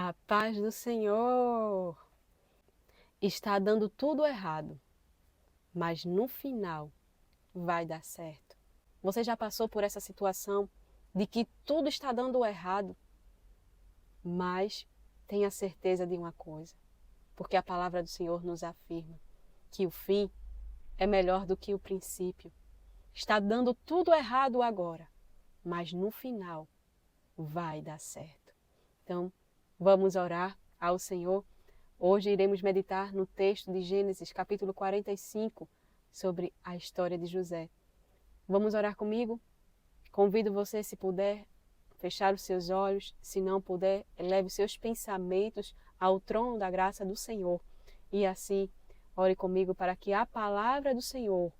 A paz do Senhor. Está dando tudo errado, mas no final vai dar certo. Você já passou por essa situação de que tudo está dando errado, mas tenha certeza de uma coisa, porque a palavra do Senhor nos afirma que o fim é melhor do que o princípio. Está dando tudo errado agora, mas no final vai dar certo. Então, vamos orar ao Senhor. Hoje iremos meditar no texto de Gênesis, capítulo 45, sobre a história de José. Vamos orar comigo? Convido você, se puder, fechar os seus olhos. Se não puder, eleve os seus pensamentos ao trono da graça do Senhor. E assim, ore comigo para que a palavra do Senhor,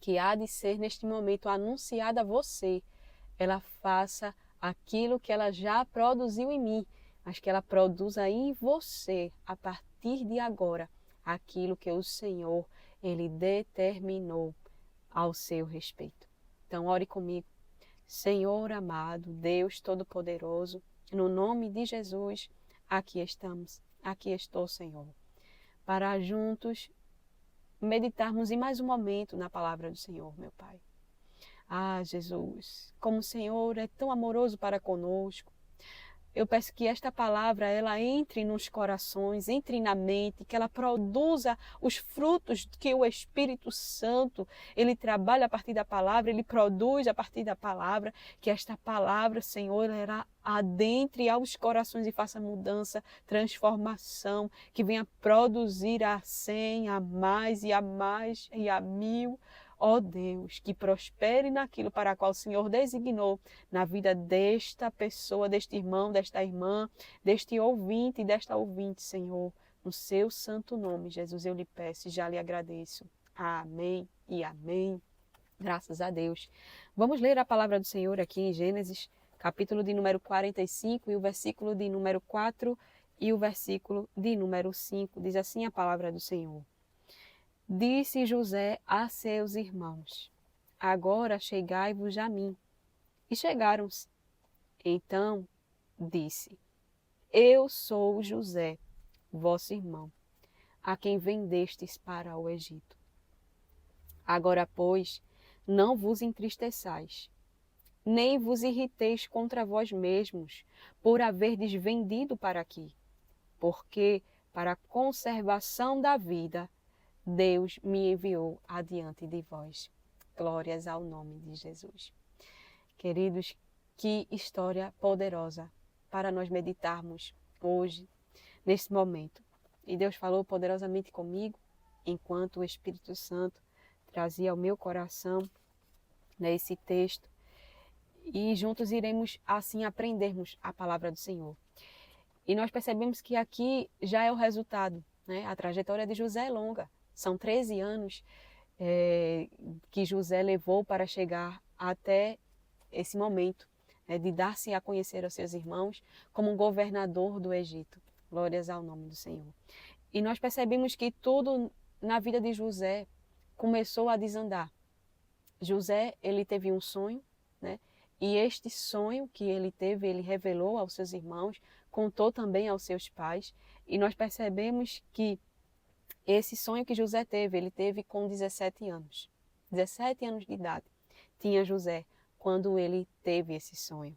que há de ser neste momento anunciada a você, ela faça aquilo que ela já produziu em mim, mas que ela produza em você, a partir de agora, aquilo que o Senhor, Ele determinou ao seu respeito. Então, ore comigo. Senhor amado, Deus Todo-Poderoso, no nome de Jesus, aqui estamos, aqui estou, Senhor, para juntos meditarmos em mais um momento na palavra do Senhor, meu Pai. Ah, Jesus, como o Senhor é tão amoroso para conosco. Eu peço que esta palavra ela entre nos corações, entre na mente, que ela produza os frutos que o Espírito Santo, ele trabalha a partir da palavra, ele produz a partir da palavra, que esta palavra, Senhor, ela adentre aos corações e faça mudança, transformação, que venha produzir a 100, a mais e a mais e a 1000. Ó Deus, que prospere naquilo para o qual o Senhor designou na vida desta pessoa, deste irmão, desta irmã, deste ouvinte e desta ouvinte, Senhor. No seu santo nome, Jesus, eu lhe peço e já lhe agradeço. Amém e amém. Graças a Deus. Vamos ler a palavra do Senhor aqui em Gênesis, capítulo de número 45 e o versículo de número 4 e o versículo de número 5. Diz assim a palavra do Senhor. Disse José a seus irmãos: Agora chegai-vos a mim. E chegaram-se. Então disse: Eu sou José, vosso irmão, a quem vendestes para o Egito. Agora, pois, não vos entristeçais, nem vos irriteis contra vós mesmos, por haverdes vendido para aqui, porque para a conservação da vida Deus me enviou adiante de vós. Glórias ao nome de Jesus. Queridos, que história poderosa para nós meditarmos hoje, nesse momento. E Deus falou poderosamente comigo, enquanto o Espírito Santo trazia ao meu coração esse texto. E juntos iremos assim aprendermos a palavra do Senhor. E nós percebemos que aqui já é o resultado, né? A trajetória de José é longa. São 13 anos que José levou para chegar até esse momento, de dar-se a conhecer aos seus irmãos como um governador do Egito. Glórias ao nome do Senhor. E nós percebemos que tudo na vida de José começou a desandar. José, ele teve um sonho, né? E este sonho que ele teve, ele revelou aos seus irmãos, contou também aos seus pais, e nós percebemos que esse sonho que José teve, ele teve com 17 anos. 17 anos de idade tinha José quando ele teve esse sonho.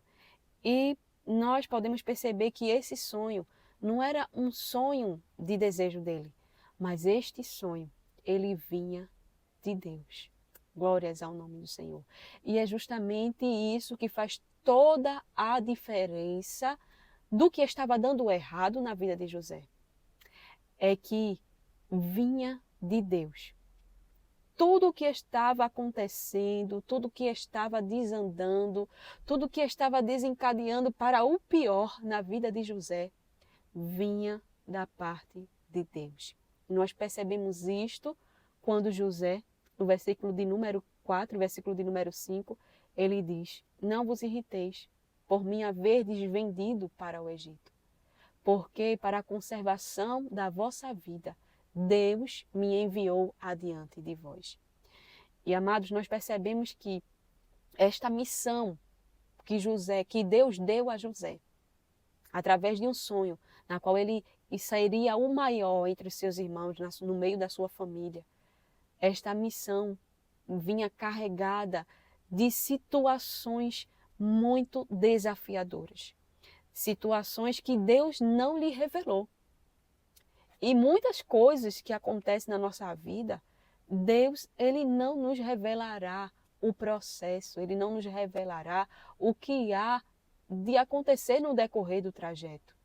E nós podemos perceber que esse sonho não era um sonho de desejo dele, mas este sonho, ele vinha de Deus. Glórias ao nome do Senhor. E é justamente isso que faz toda a diferença do que estava dando errado na vida de José. É que vinha de Deus. Tudo o que estava acontecendo, tudo o que estava desandando, tudo o que estava desencadeando para o pior na vida de José, vinha da parte de Deus. E nós percebemos isto quando José, no versículo de número 4, versículo de número 5, ele diz: Não vos irriteis, por mim haverdes vendido para o Egito, porque para a conservação da vossa vida Deus me enviou adiante de vós. E amados, nós percebemos que esta missão que Deus deu a José, através de um sonho, na qual ele seria o maior entre os seus irmãos, no meio da sua família. Esta missão vinha carregada de situações muito desafiadoras, situações que Deus não lhe revelou. E muitas coisas que acontecem na nossa vida, Deus, ele não nos revelará o processo, ele não nos revelará o que há de acontecer no decorrer do trajeto.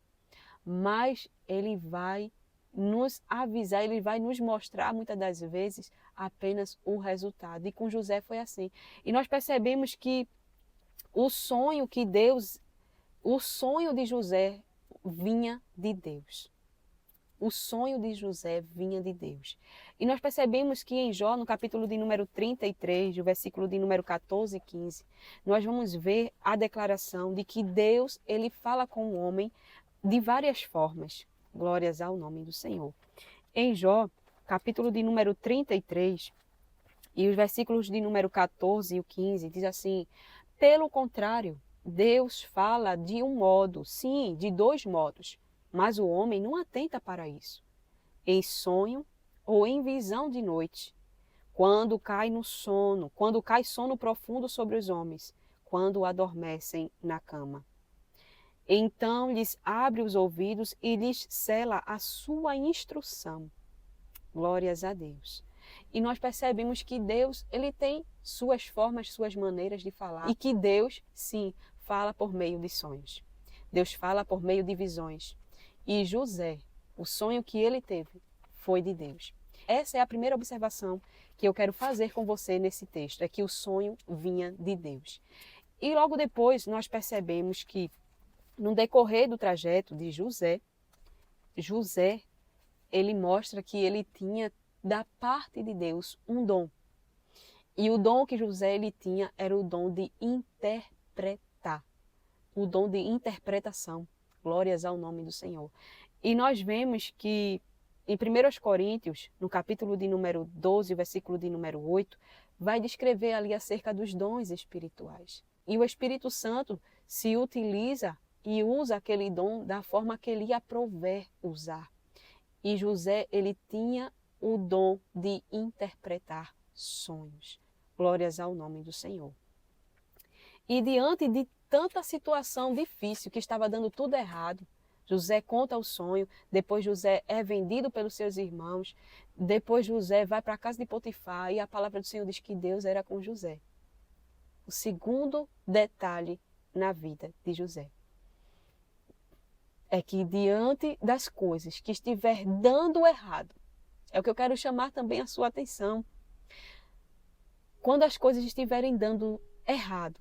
Mas ele vai nos avisar, ele vai nos mostrar muitas das vezes apenas o resultado. E com José foi assim. E nós percebemos que o sonho de José vinha de Deus. O sonho de José vinha de Deus. E nós percebemos que em Jó, no capítulo de número 33, o versículo de número 14 e 15, nós vamos ver a declaração de que Deus, ele fala com o homem de várias formas. Glórias ao nome do Senhor. Em Jó, capítulo de número 33, e os versículos de número 14 e 15, diz assim: pelo contrário, Deus fala de um modo, sim, de dois modos, mas o homem não atenta para isso. Em sonho ou em visão de noite, quando cai sono profundo sobre os homens, quando adormecem na cama. Então lhes abre os ouvidos e lhes cela a sua instrução. Glórias a Deus. E nós percebemos que Deus, ele tem suas formas, suas maneiras de falar. E que Deus, sim, fala por meio de sonhos. Deus fala por meio de visões. E José, o sonho que ele teve, foi de Deus. Essa é a primeira observação que eu quero fazer com você nesse texto, é que o sonho vinha de Deus. E logo depois nós percebemos que, no decorrer do trajeto de José, ele mostra que ele tinha da parte de Deus um dom. E o dom que José ele tinha era o dom de interpretar, o dom de interpretação. Glórias ao nome do Senhor. E nós vemos que em 1 Coríntios, no capítulo de número 12, versículo de número 8, vai descrever ali acerca dos dons espirituais. E o Espírito Santo se utiliza e usa aquele dom da forma que ele aprouver usar. E José, ele tinha o dom de interpretar sonhos. Glórias ao nome do Senhor. E diante de tanta situação difícil, que estava dando tudo errado, José conta o sonho, depois José é vendido pelos seus irmãos, depois José vai para a casa de Potifar e a palavra do Senhor diz que Deus era com José. O segundo detalhe na vida de José é que diante das coisas que estiver dando errado, é o que eu quero chamar também a sua atenção. Quando as coisas estiverem dando errado,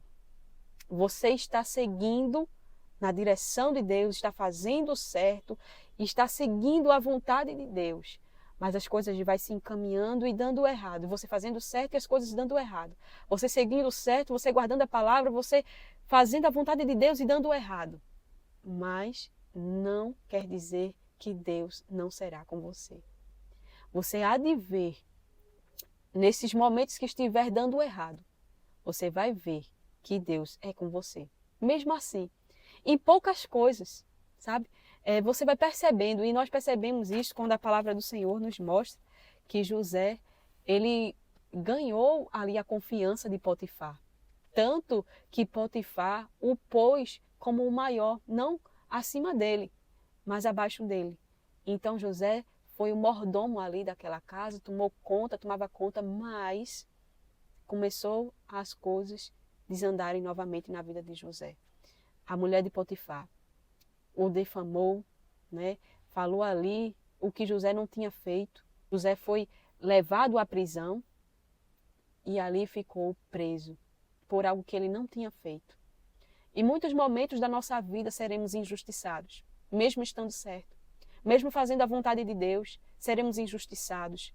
você está seguindo na direção de Deus, está fazendo o certo, está seguindo a vontade de Deus. Mas as coisas vão se encaminhando e dando errado. Você fazendo certo e as coisas dando errado. Você seguindo o certo, você guardando a palavra, você fazendo a vontade de Deus e dando errado. Mas não quer dizer que Deus não será com você. Você há de ver, nesses momentos que estiver dando errado, você vai ver que Deus é com você. Mesmo assim, em poucas coisas, sabe? Você vai percebendo, e nós percebemos isso quando a palavra do Senhor nos mostra que José, ele ganhou ali a confiança de Potifar. Tanto que Potifar o pôs como o maior, não acima dele, mas abaixo dele. Então José foi o mordomo ali daquela casa, tomava conta, mas começou as coisas desandarem novamente na vida de José. A mulher de Potifar o defamou, né? Falou ali o que José não tinha feito. José foi levado à prisão e ali ficou preso por algo que ele não tinha feito. Em muitos momentos da nossa vida seremos injustiçados, mesmo estando certo. Mesmo fazendo a vontade de Deus, seremos injustiçados,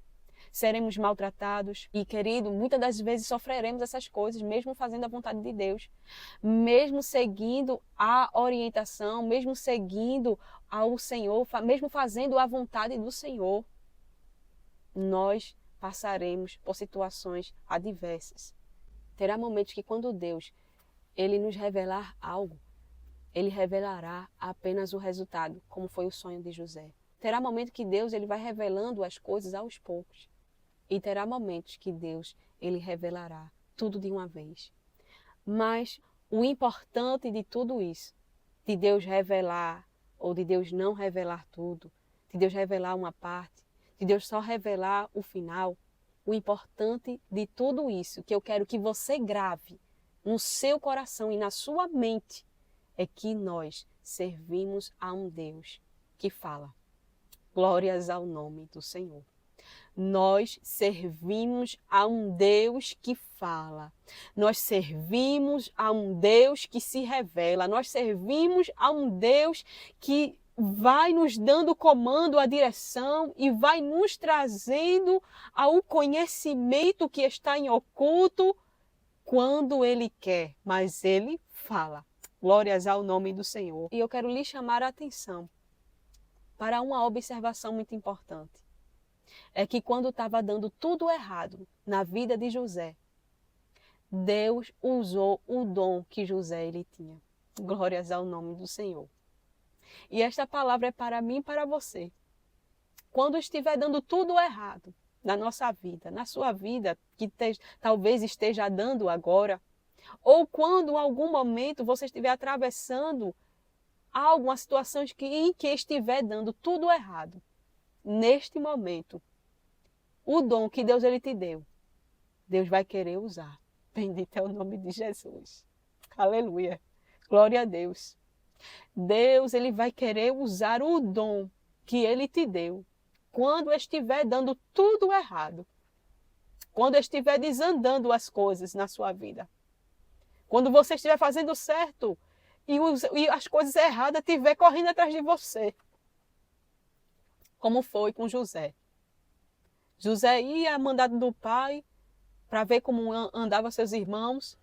seremos maltratados e, querido, muitas das vezes sofreremos essas coisas, mesmo fazendo a vontade de Deus, mesmo seguindo a orientação, mesmo seguindo ao Senhor, mesmo fazendo a vontade do Senhor, nós passaremos por situações adversas. Terá momentos que quando Deus, ele nos revelar algo, ele revelará apenas o resultado, como foi o sonho de José. Terá momento que Deus ele vai revelando as coisas aos poucos. E terá momentos que Deus ele revelará tudo de uma vez. Mas o importante de tudo isso, de Deus revelar ou de Deus não revelar tudo, de Deus revelar uma parte, de Deus só revelar o final, o importante de tudo isso, que eu quero que você grave no seu coração e na sua mente, é que nós servimos a um Deus que fala. Glórias ao nome do Senhor. Nós servimos a um Deus que fala. Nós servimos a um Deus que se revela. Nós servimos a um Deus que vai nos dando o comando, a direção e vai nos trazendo ao conhecimento que está em oculto quando Ele quer, mas Ele fala. Glórias ao nome do Senhor. E eu quero lhe chamar a atenção para uma observação muito importante. É que quando estava dando tudo errado na vida de José, Deus usou o dom que José ele tinha. Glórias ao nome do Senhor. E esta palavra é para mim e para você. Quando estiver dando tudo errado na nossa vida, na sua vida, que talvez esteja dando agora, ou quando em algum momento você estiver atravessando alguma situação em que estiver dando tudo errado, neste momento, o dom que Deus ele te deu, Deus vai querer usar. Bendito é o nome de Jesus. Aleluia. Glória a Deus. Deus ele vai querer usar o dom que ele te deu quando estiver dando tudo errado. Quando estiver desandando as coisas na sua vida. Quando você estiver fazendo certo e as coisas erradas estiver correndo atrás de você. Como foi com José. José ia mandado do pai para ver como andavam seus irmãos.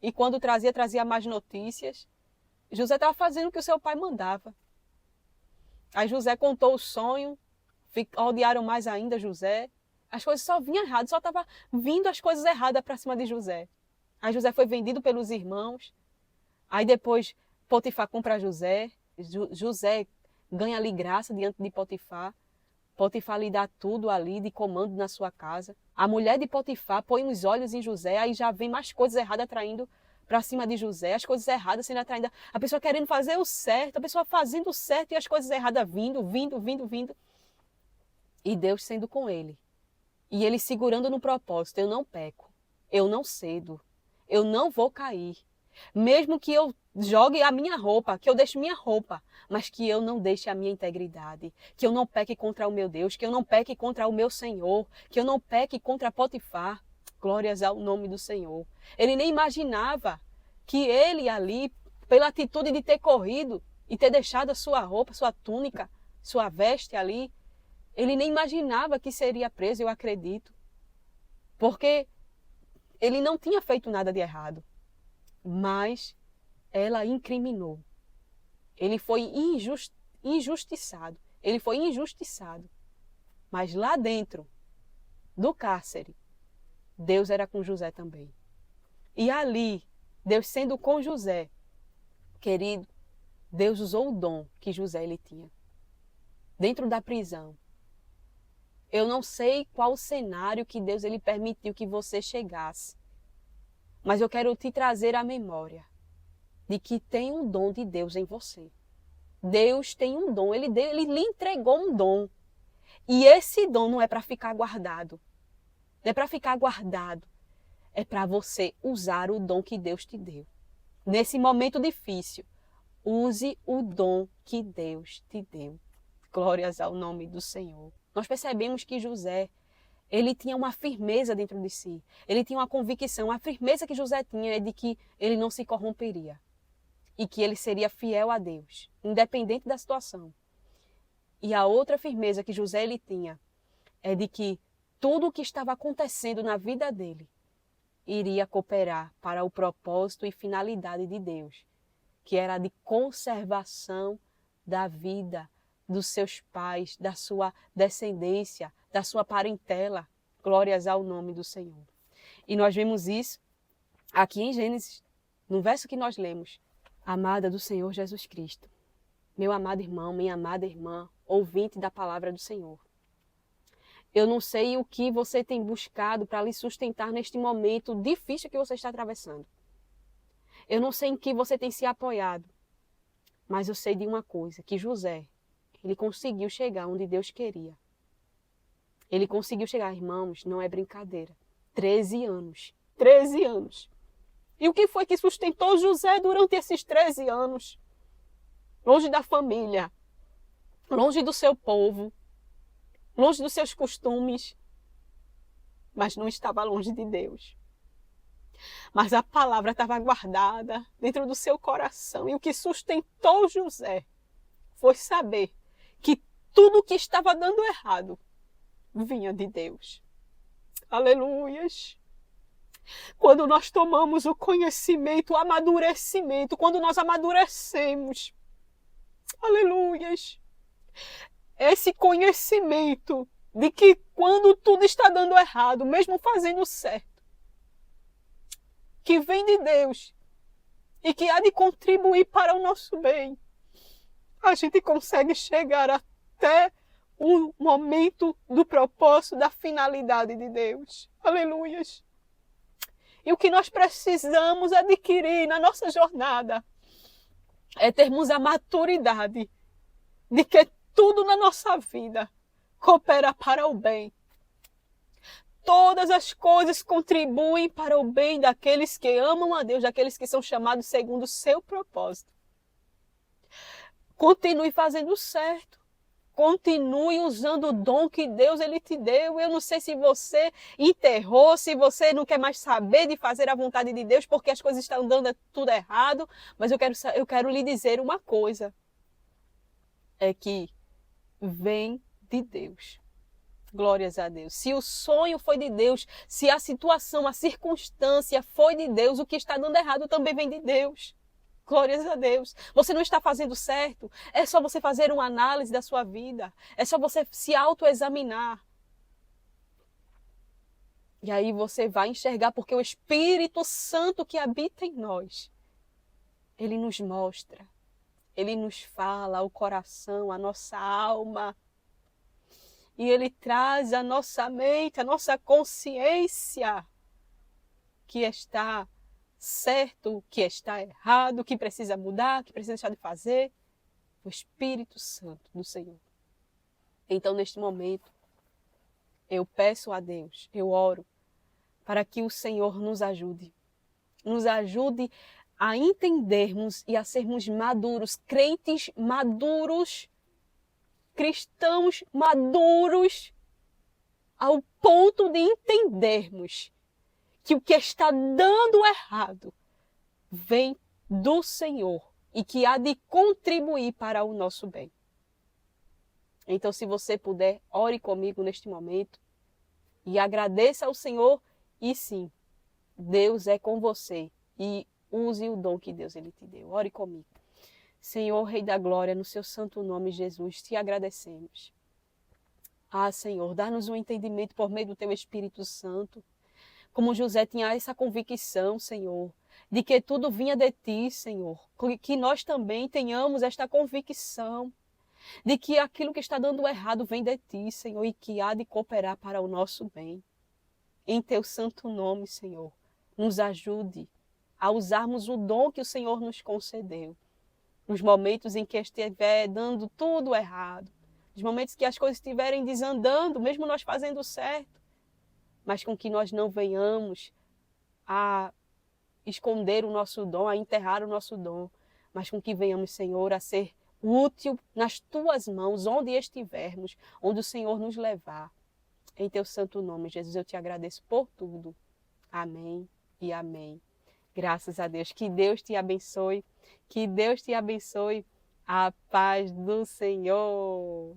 E quando trazia mais notícias. José estava fazendo o que o seu pai mandava. Aí José contou o sonho. Odiaram mais ainda José. As coisas só vinham erradas. Só estava vindo as coisas erradas para cima de José. Aí José foi vendido pelos irmãos. Aí depois Potifar compra José. José ganha ali graça diante de Potifar. Potifar lhe dá tudo ali de comando na sua casa. A mulher de Potifar põe os olhos em José, aí já vem mais coisas erradas atraindo para cima de José, as coisas erradas sendo atraídas, a pessoa querendo fazer o certo, a pessoa fazendo o certo e as coisas erradas vindo. E Deus sendo com ele. E ele segurando no propósito, eu não peco, eu não cedo, eu não vou cair. Mesmo que eu jogue a minha roupa, que eu deixe minha roupa, mas que eu não deixe a minha integridade, que eu não peque contra o meu Deus, que eu não peque contra o meu Senhor, que eu não peque contra Potifar. Glórias ao nome do Senhor. Ele nem imaginava que ele ali, pela atitude de ter corrido e ter deixado a sua roupa, sua túnica, sua veste ali, ele nem imaginava que seria preso, eu acredito. Porque ele não tinha feito nada de errado. Mas ela incriminou. Ele foi injustiçado. Ele foi injustiçado. Mas lá dentro do cárcere, Deus era com José também. E ali, Deus sendo com José, querido, Deus usou o dom que José ele tinha. Dentro da prisão. Eu não sei qual o cenário que Deus ele permitiu que você chegasse. Mas eu quero te trazer à memória de que tem um dom de Deus em você. Deus tem um dom, ele lhe entregou um dom. E esse dom não é para ficar guardado. Não é para ficar guardado. É para você usar o dom que Deus te deu. Nesse momento difícil, use o dom que Deus te deu. Glórias ao nome do Senhor. Nós percebemos que José, ele tinha uma firmeza dentro de si. Ele tinha uma convicção. A firmeza que José tinha é de que ele não se corromperia. E que ele seria fiel a Deus, independente da situação. E a outra firmeza que José ele tinha é de que tudo o que estava acontecendo na vida dele iria cooperar para o propósito e finalidade de Deus, que era de conservação da vida dos seus pais, da sua descendência, da sua parentela. Glórias ao nome do Senhor. E nós vemos isso aqui em Gênesis, no verso que nós lemos, Amada do Senhor Jesus Cristo, meu amado irmão, minha amada irmã, ouvinte da palavra do Senhor. Eu não sei o que você tem buscado para lhe sustentar neste momento difícil que você está atravessando. Eu não sei em que você tem se apoiado, mas eu sei de uma coisa, que José, ele conseguiu chegar onde Deus queria. Ele conseguiu chegar, irmãos, não é brincadeira. 13 anos. 13 anos. E o que foi que sustentou José durante esses 13 anos? Longe da família, longe do seu povo, longe dos seus costumes, mas não estava longe de Deus. Mas a palavra estava guardada dentro do seu coração. E o que sustentou José foi saber que tudo que estava dando errado vinha de Deus. Aleluias! Quando nós tomamos o conhecimento, o amadurecimento, quando nós amadurecemos, aleluias! Esse conhecimento de que quando tudo está dando errado, mesmo fazendo certo, que vem de Deus e que há de contribuir para o nosso bem, a gente consegue chegar até o momento do propósito, da finalidade de Deus. Aleluias! E o que nós precisamos adquirir na nossa jornada é termos a maturidade de que tudo na nossa vida coopera para o bem. Todas as coisas contribuem para o bem daqueles que amam a Deus, daqueles que são chamados segundo o seu propósito. Continue fazendo certo. Continue usando o dom que Deus ele te deu. Eu não sei se você enterrou, se você não quer mais saber de fazer a vontade de Deus porque as coisas estão dando tudo errado, mas eu quero lhe dizer uma coisa. É que vem de Deus. Glórias a Deus. Se o sonho foi de Deus, se a situação, a circunstância foi de Deus, o que está dando errado também vem de Deus. Glórias a Deus. Você não está fazendo certo. É só você fazer uma análise da sua vida. É só você se autoexaminar. E aí você vai enxergar porque o Espírito Santo que habita em nós, ele nos mostra. Ele nos fala o coração, a nossa alma. E ele traz à nossa mente, à nossa consciência que está certo, que está errado, que precisa mudar, que precisa deixar de fazer. O Espírito Santo do Senhor. Então, neste momento, eu peço a Deus, eu oro, para que o Senhor nos ajude a entendermos e a sermos maduros, crentes maduros, cristãos maduros, ao ponto de entendermos que o que está dando errado vem do Senhor e que há de contribuir para o nosso bem. Então, se você puder, ore comigo neste momento e agradeça ao Senhor. E sim, Deus é com você e use o dom que Deus ele te deu. Ore comigo. Senhor, Rei da Glória, no seu santo nome, Jesus, te agradecemos. Ah, Senhor, dá-nos um entendimento por meio do teu Espírito Santo. Como José tinha essa convicção, Senhor, de que tudo vinha de ti, Senhor. Que nós também tenhamos esta convicção de que aquilo que está dando errado vem de ti, Senhor, e que há de cooperar para o nosso bem. Em teu santo nome, Senhor, nos ajude a usarmos o dom que o Senhor nos concedeu. Nos momentos em que estiver dando tudo errado, nos momentos que as coisas estiverem desandando, mesmo nós fazendo certo, mas com que nós não venhamos a esconder o nosso dom, a enterrar o nosso dom, mas com que venhamos, Senhor, a ser útil nas tuas mãos, onde estivermos, onde o Senhor nos levar. Em teu santo nome, Jesus, eu te agradeço por tudo. Amém e amém. Graças a Deus. Que Deus te abençoe. Que Deus te abençoe. A paz do Senhor.